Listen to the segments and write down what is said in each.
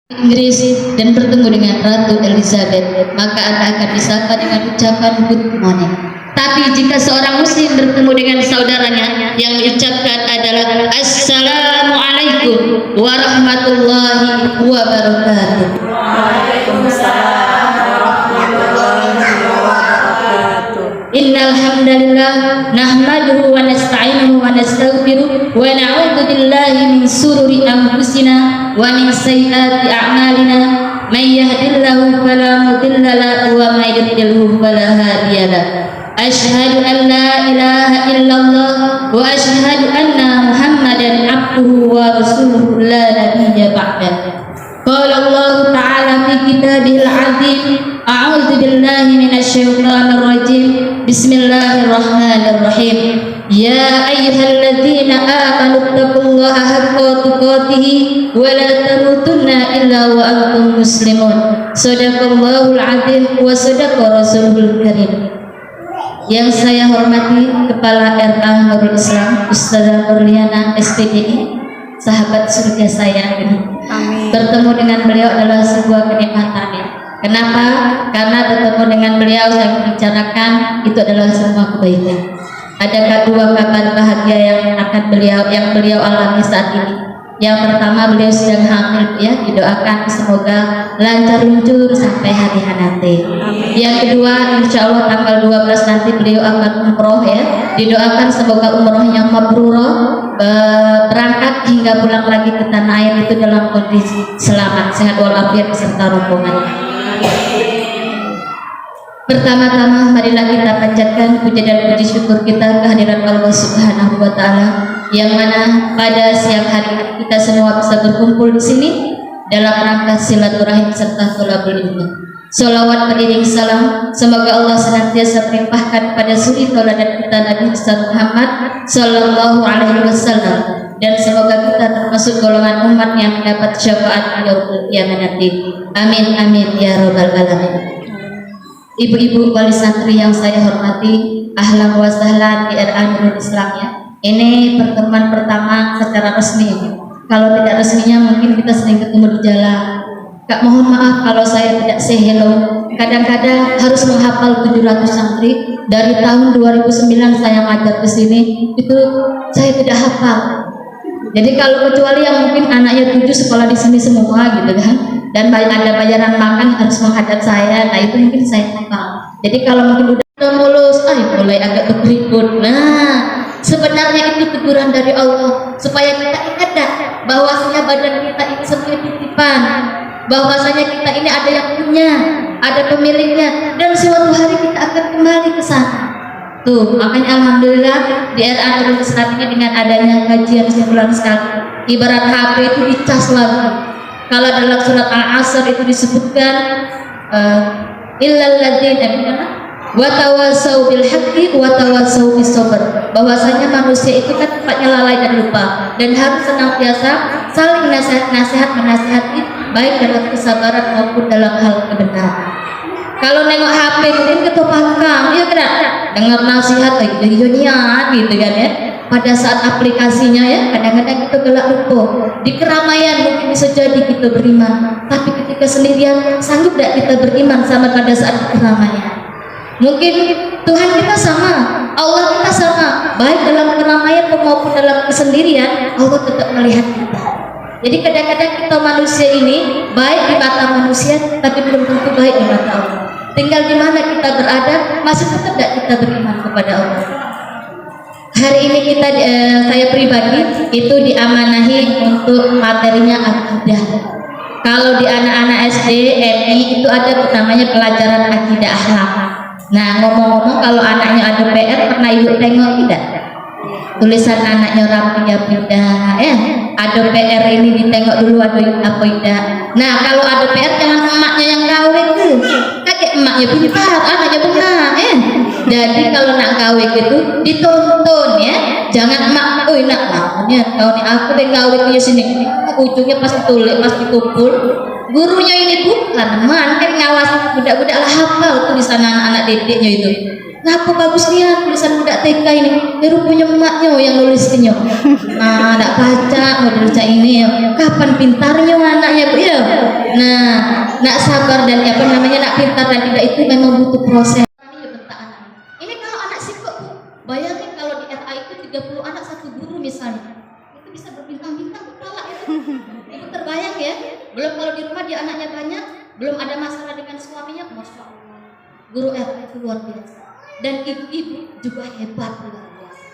Inggris dan bertemu dengan Ratu Elizabeth, maka Anda akan disapa dengan ucapan good morning. Tapi jika seorang muslim bertemu dengan saudaranya, yang diucapkan adalah Assalamualaikum warahmatullahi wabarakatuh. Waalaikumsalam warahmatullahi wabarakatuh. Innal hamdalillah nahmaduhu wa nasta'inuhu wa nastaghfiruh wa na'udzu billahi min shururi anfusina wa min sayyiati a'malina. May yahdihillahu fala mudilla lahu wa may yudlilhu fala hadiya lahu. Asyhadu an la ilaha illallah wa asyhadu anna Muhammadan abduhu wa rasuluhu la nabiyya ba'dahu. Qala Allah Ta'ala fi kitabihil 'azim, a'udzu billahi minasyaitonir rajim. Bismillahirrahmanirrahim. Ya ayyuhalladzina amanu taqullaha haqqa tuqatih wa la tamutunna illa wa antum muslimun. Shadaqallahul 'azim wa shadaqa rasulul karim. Yang saya hormati Kepala RA Nurul Islam Ustazah Nurliana SPDI, sahabat surga saya ini. Amin. Bertemu dengan beliau adalah sebuah kenikmatan ya. Kenapa? Karena bertemu dengan beliau saya membicarakan itu adalah semua kebaikan. Ada dua kabar bahagia yang beliau alami saat ini. Yang pertama, beliau sedang hamil ya, didoakan semoga lancar luncur sampai hari nanti. Yang kedua, insya Allah tanggal 12 nanti beliau akan umroh ya, didoakan semoga umrohnya mabrurah, berangkat hingga pulang lagi ke tanah air itu dalam kondisi selamat, sehat walafiat beserta rombongan. Pertama-tama marilah kita panjatkan puja dan puji syukur kita kehadirat Allah Subhanahu wa taala, yang mana pada siang hari kita semua bisa berkumpul di sini dalam rangka silaturahim serta thalabul ilmi. Sholawat beriring salam semoga Allah senantiasa melimpahkan pada suri tauladan kita Nabi Muhammad sallallahu alaihi wasallam, dan semoga kita termasuk golongan umat yang mendapat syafaat yaumul qiyamah nanti. Amin amin ya rabbal alamin. Ibu-ibu wali santri yang saya hormati, ahlan wa sahlan di RA Nurul Islam ya. Ini pertemuan pertama secara resmi. Kalau tidak resminya mungkin kita sering ketemu di jalan. Kak, mohon maaf kalau saya tidak say hello. Kadang-kadang harus menghafal 700 santri. Dari tahun 2009 saya ngajar ke sini, itu saya tidak hafal. Jadi kalau kecuali yang mungkin anaknya 7 sekolah di sini semua gitu kan, dan ada bayaran makan harus menghadap saya, nah itu mungkin saya hafal. Jadi kalau mungkin udah mulus, mulai agak berikut. Nah, sebenarnya itu teguran dari Allah supaya kita ingat dah bahwasanya badan kita ini sebenarnya titipan, bahwasanya kita ini ada yang punya, ada pemiliknya, dan suatu hari kita akan kembali ke sana. Tuh, makanya alhamdulillah di RA Nurul Islam ini dengan adanya kajian sebulan sekali, ibarat HP itu dicas lagi. Kalau dalam surat Al-Asr itu disebutkan illal ladzina wa tawassaw bil haqqi wa tawassaw bis sabr, bahwasanya manusia itu kan tempatnya lalai dan lupa, dan harus senantiasa saling nasihat menasihati baik dalam kesabaran maupun dalam hal kebenaran. Kalau nengok HP mungkin ketopakam, ya kan? Dengar nasihat, gitu kan ya. Pada saat aplikasinya ya, kadang-kadang kita gelak lupa. Di keramaian mungkin bisa jadi kita beriman, tapi ketika sendirian sanggup tidak kita beriman sama pada saat keramaian. Mungkin Tuhan kita sama, Allah kita sama, baik dalam keramaian maupun dalam kesendirian, Allah tetap melihat kita. Jadi kadang-kadang kita manusia ini baik di mata manusia, tapi belum tentu baik di mata Allah. Tinggal di mana kita berada, masih tetap tidak kita beriman kepada Allah. Hari ini kita, saya pribadi itu diamanahi untuk materinya akidah. Kalau di anak-anak SD, MI itu ada namanya pelajaran akidah akhlak. Nah, ngomong-ngomong kalau anaknya ada PR, pernah ibu tengok tidak? Tulisan anaknya rapi ya pindah, ada PR ini ditengok dulu ada apa tidak. Nah, kalau ada PR jangan emaknya yang kawin tuh, kakek emaknya pintar, anaknya benar, Jadi kalau nak kawin gitu ditonton ya, jangan emak, nak namanya kau nih aku deh kawin di sini, ujungnya pasti tulis, pasti kumpul. Gurunya ini bukan man, kan ngawas budak-budak lah hafal tulisan anak-anak dedeknya itu. Ngapa bagus dia tulisan budak TK ini? Baru punya emaknya yang nulisnya. Nah, nak baca, mau baca ini ya. Kapan pintarnya anaknya bu ya? nak sabar dan apa namanya nak pintar dan tidak itu memang butuh proses. Ini kalau anak sipuk, bayangin kalau di RA itu 30 anak satu guru misalnya, itu bisa berbintang-bintang kepala itu. Itu terbayang ya. Belum kalau di rumah dia anaknya banyak, belum ada masalah dengan suaminya, masya Allah. Guru RA itu luar biasa. Dan ibu-ibu juga hebat luar biasa.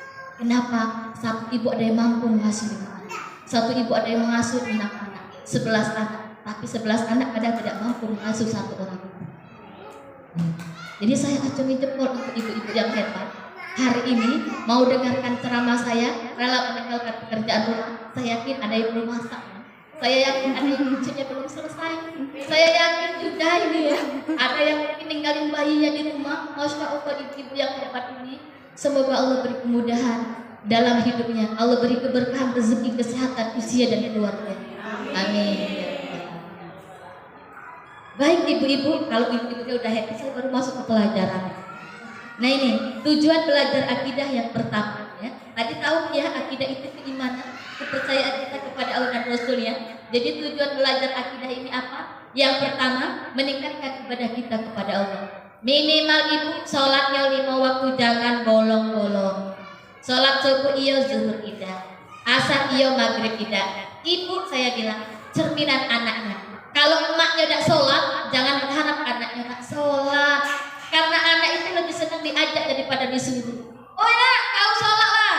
Kenapa? Satu ibu ada yang mampu mengasuh 5 anak. Satu ibu ada yang mengasuh 6 anak, 11 anak. Tapi 11 anak kadang tidak mampu mengasuh satu orang. Jadi saya acungi jempol untuk ibu-ibu yang hebat. Hari ini mau dengarkan ceramah saya, rela meninggalkan pekerjaan rumah. Saya yakin ada yang belum masak. Saya yakin ada yang cucunya belum selesai. Saya yakin juga ini ya, ada yang mungkin ninggalin bayinya di rumah. Masya Allah, ibu-ibu yang hebat ini. Semoga Allah beri kemudahan dalam hidupnya. Allah beri keberkahan, rezeki, kesehatan, usia dan keluarga. Amin. Baik ibu-ibu, kalau ibu-ibunya udah happy, saya baru masuk ke pelajaran. Nah ini tujuan belajar akidah yang pertama ya. Tadi tahu ya, akidah itu keimanan, kepercayaan kita kepada Allah dan Rasul ya. Jadi tujuan belajar akidah ini apa? Yang pertama, meningkatkan ibadah kita kepada Allah. Minimal ibu sholatnya 5 waktu, jangan bolong-bolong. Sholat subuh iyo, zuhur tidak, asar iyo, maghrib tidak. Ibu saya bilang cerminan anaknya. Kalau emaknya tidak sholat, jangan berharap anaknya tak sholat. Karena anak itu lebih senang diajak daripada disuruh. Oh ya, kau sholat lah.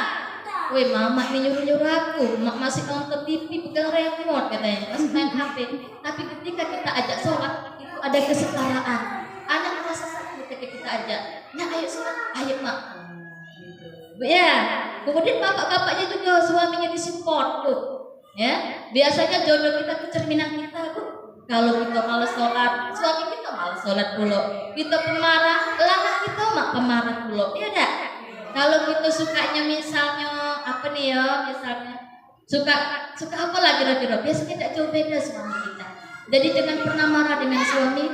Weh mama ini nyuruh-nyuruh aku. Mak masih nonton TV, pegang remote katanya, masih main HP. Tapi ketika kita ajak sholat, itu ada kesetaraan. Anak merasa sakit ketika kita ajak. Nah ayo sholat, ayo mak. Ya, kemudian bapak-bapaknya juga suaminya disupport tuh. Ya, biasanya jodoh kita kecerminan kita tuh. Kalau kita malas sholat, suami kita malas sholat dulu. Kita pemarah, lah kita mak pemarah dulu. Iya enggak? Kalau kita sukanya misalnya apa nih ya, misalnya suka apa lagi kira-kira? Biasanya tidak jauh beda suami kita. Jadi jangan pernah marah dengan suami,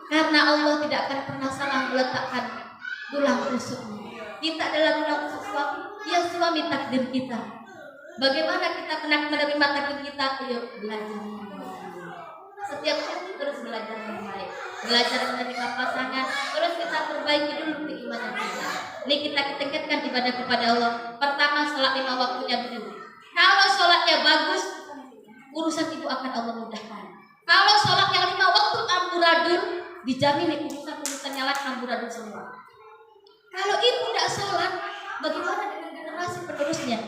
karena Allah tidak akan pernah salah meletakkan tulang rusuknya. Kita adalah tulang rusuk suami, ya suami takdir kita. Bagaimana kita pernah menerima takdir kita? Ayo belajar. Setiap hari terus belajar yang baik, belajar menerima pasangan, terus kita perbaiki dulu keimanan kita. Ini kita tingkatkan ibadah kepada Allah. Pertama, sholat 5 waktunya dulu. Kalau sholatnya bagus, urusan ibu akan Allah mudahkan. Kalau sholat yang 5 waktu amburadul, dijamin urusan-urusannya lain amburadul semua. Kalau ibu tidak sholat, bagaimana dengan generasi penerusnya?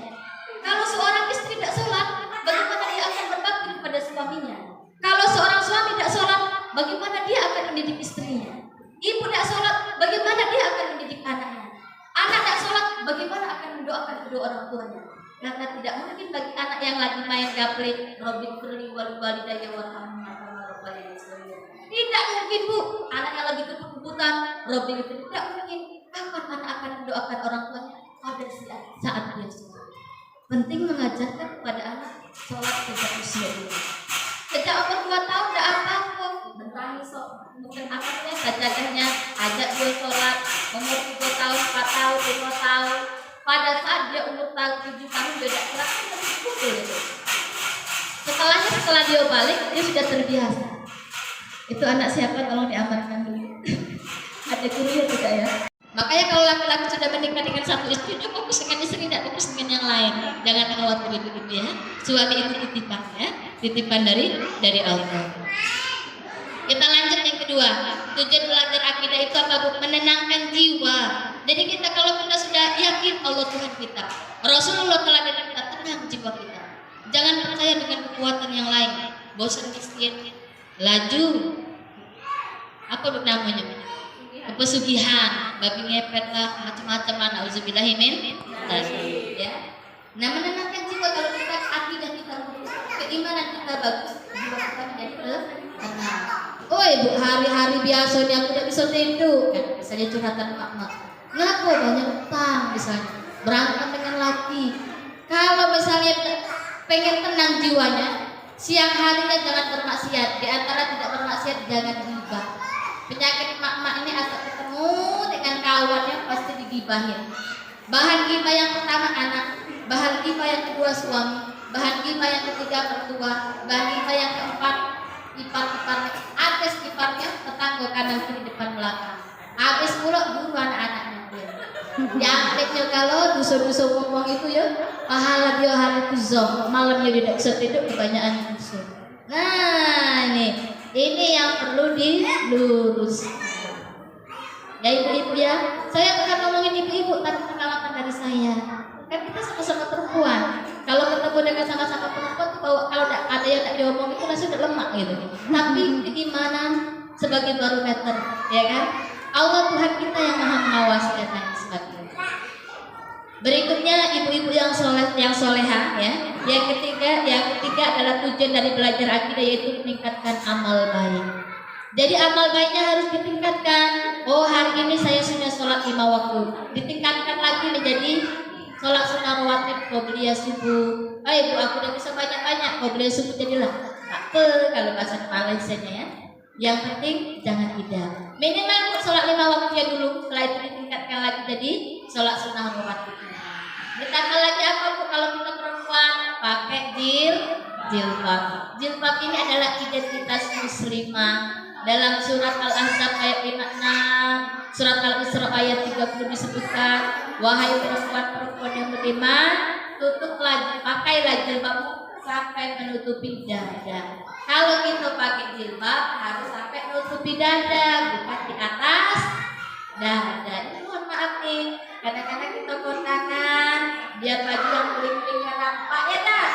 Kalau seorang istri tidak sholat, bagaimana dia akan berbakti kepada suaminya? Kalau seorang suami tidak sholat, bagaimana dia akan mendidik istrinya? Ibu tidak sholat, bagaimana dia akan mendidik anaknya? Anak tidak sholat, bagaimana akan mendoakan kedua orang tuanya? Karena tidak mungkin bagi anak yang lagi main gaple, Robin Firli wali walidayya warhamhuma kama rabbayani shaghira. Tidak mungkin bu, anak yang lagi kebut-kebutan, Robin Firli tidak mungkin. Kapan anak akan mendoakan orang tuanya? Pada saat dia sholat. Penting mengajarkan kepada anak sholat sejak usia dini. Sejak umur 2 tahun tidak apa-apa, bentangi sok, mungkin apanya sajadahnya, ajak dia sholat. Umur 3 tahun, 4 tahun, 5 tahun. Pada saat dia umur 7 tahun dia tidak sholat, dia pukul itu. Setelah dia balik, dia sudah terbiasa. Itu anak siapa? Tolong diamankan dulu. Ada kuliah juga ya. Makanya kalau laki-laki sudah menikah dengan satu istri, dia fokus dengan istri, tidak fokus dengan yang lain. Jangan khawatir begitu ya. Suami itu titipan ya, titipan dari Allah. Kita lanjut yang kedua. Tujuan belajar akidah itu apa bu? Menenangkan jiwa. Jadi kita kalau kita sudah yakin Allah Tuhan kita, Rasulullah telah dari kita, tenang jiwa kita. Jangan percaya dengan kekuatan yang lain. Bosan miskin, laju, apa namanya? Pesugihan, babi ngepet lah, macam-macam mana. Auzubillahimin ya. Nah menenangkan jiwa kalau kita akidah kita bagus, keimanan kita bagus, jiwa kita menjadi tenang. Oh ibu hari-hari biasanya aku tidak bisa tidur, kan misalnya curhatan mak-mak. Kenapa banyak utang misalnya, berantem dengan laki. Kalau misalnya pengen tenang jiwanya, siang harinya jangan bermaksiat. Di antara tidak bermaksiat jangan ghibah. Penyakit mak-mak ini asal ketemu dengan kawannya pasti digibahin. Bahan ghibah yang pertama anak, bahan ghibah yang kedua suami, bahan ghibah yang ketiga mertua, bahan ghibah yang keempat ipar-ipar, atas kanan kiri depan belakang. Habis pula guru anak-anaknya dia. Yang kalau dusun-dusun ngomong itu ya, pahala dia hari itu zong, malamnya tidak bisa tidur kebanyakan dusun. Nah ini yang perlu diluruskan. Ya ibu-ibu ya, saya bukan ngomongin ibu-ibu tapi pengalaman dari saya. Kan kita sama-sama perempuan. Kalau ketemu dengan sama-sama perempuan tuh bahwa kalau ada yang tak diomong itu langsung udah lemak gitu. Tapi gimana sebagai barometer, ya kan? Allah Tuhan kita yang maha mengawasi dan lain sebagainya. Berikutnya ibu-ibu yang soleha ya. Yang ketiga adalah tujuan dari belajar akidah yaitu meningkatkan amal baik. Jadi amal baiknya harus ditingkatkan. Oh hari ini saya sudah sholat 5 waktu, ditingkatkan lagi menjadi sholat sunnah rawatib qobliyah subuh. Ibu aku udah bisa banyak-banyak qobliyah subuh jadilah apa kalau bahasa Malaysianya ya. Yang penting jangan tidak. Minimal sholat 5 waktunya dulu, setelah itu ditingkatkan lagi jadi sholat sunnah rawatib. Ditambah lagi apa Bu kalau kita perempuan pakai jilbab. Jilbab ini adalah identitas muslimah. Dalam surat Al-Ahzab ayat 56, surat Al-Isra ayat 30 disebutkan, wahai perempuan-perempuan yang beriman, pakailah jilbab sampai menutupi dada. Kalau kita pakai jilbab harus sampai menutupi dada, bukan di atas dada. Ini mohon maaf nih, kadang-kadang kita kondangan biar baju yang bling-blingnya nampak ya dah.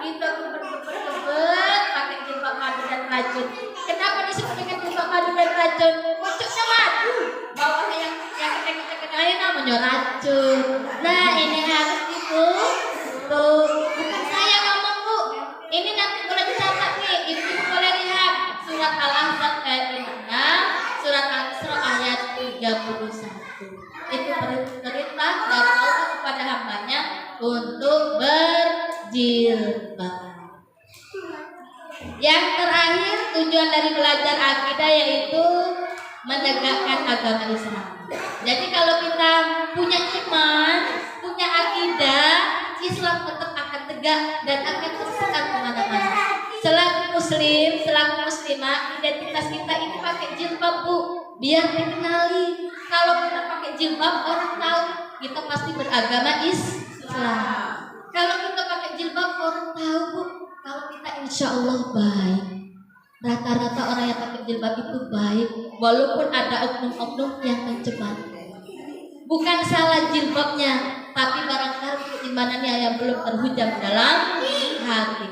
Kita kebet pakai jilbab madu dan racun. Kenapa disebut dengan jilbab madu dan racun? Pucuknya madu, bawahnya yang ketek-ketek lain namanya racun. Nah ini harus tuh bukan saya ngomong Bu. Ini nanti boleh dicatat nih, ibu-ibu boleh lihat surat Al-Ahzab ayat 56, surat Al-Isra ayat 31. Itu perintah dari Allah kepada hambanya untuk berjilbab. Yang terakhir tujuan dari belajar akidah yaitu menegakkan agama Islam. Jadi kalau kita punya iman, punya akidah, Islam tetap akan tegak dan akan tersekat kemana-mana. Selaku muslim, selaku muslimah, identitas kita ini pakai jilbab Bu, biar dikenali. Kalau kita pakai jilbab, orang tahu kita pasti beragama Islam. Kalau kita pakai jilbab, orang tahu Bu, kalau kita insya Allah baik. Rata-rata orang yang pakai jilbab itu baik, walaupun ada oknum-oknum yang terjebak. Bukan salah jilbabnya, tapi barangkali keimanannya yang belum terhujam dalam hati.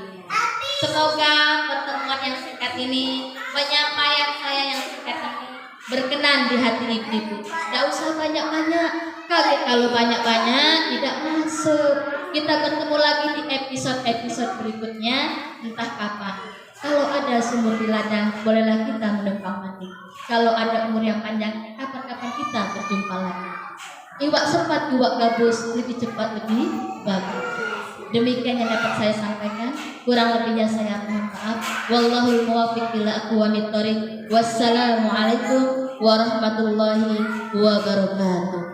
Semoga pertemuan yang singkat ini, penyampaian saya yang singkat ini berkenan di hati ibu-ibu. Tidak usah banyak-banyak, kalau banyak-banyak tidak masuk. Kita bertemu lagi di episode-episode berikutnya, entah kapan. Kalau ada sumur di ladang, bolehlah kita menumpang mati. Kalau ada umur yang panjang, kapan-kapan kita berjumpa lagi. Iwak sempat, iwak gabus, lebih cepat, lebih bagus. Demikian yang dapat saya sampaikan. Kurang lebihnya saya mohon maaf. Wallahul muwaffiq ila aqwamit thoriq. Wassalamualaikum warahmatullahi wabarakatuh.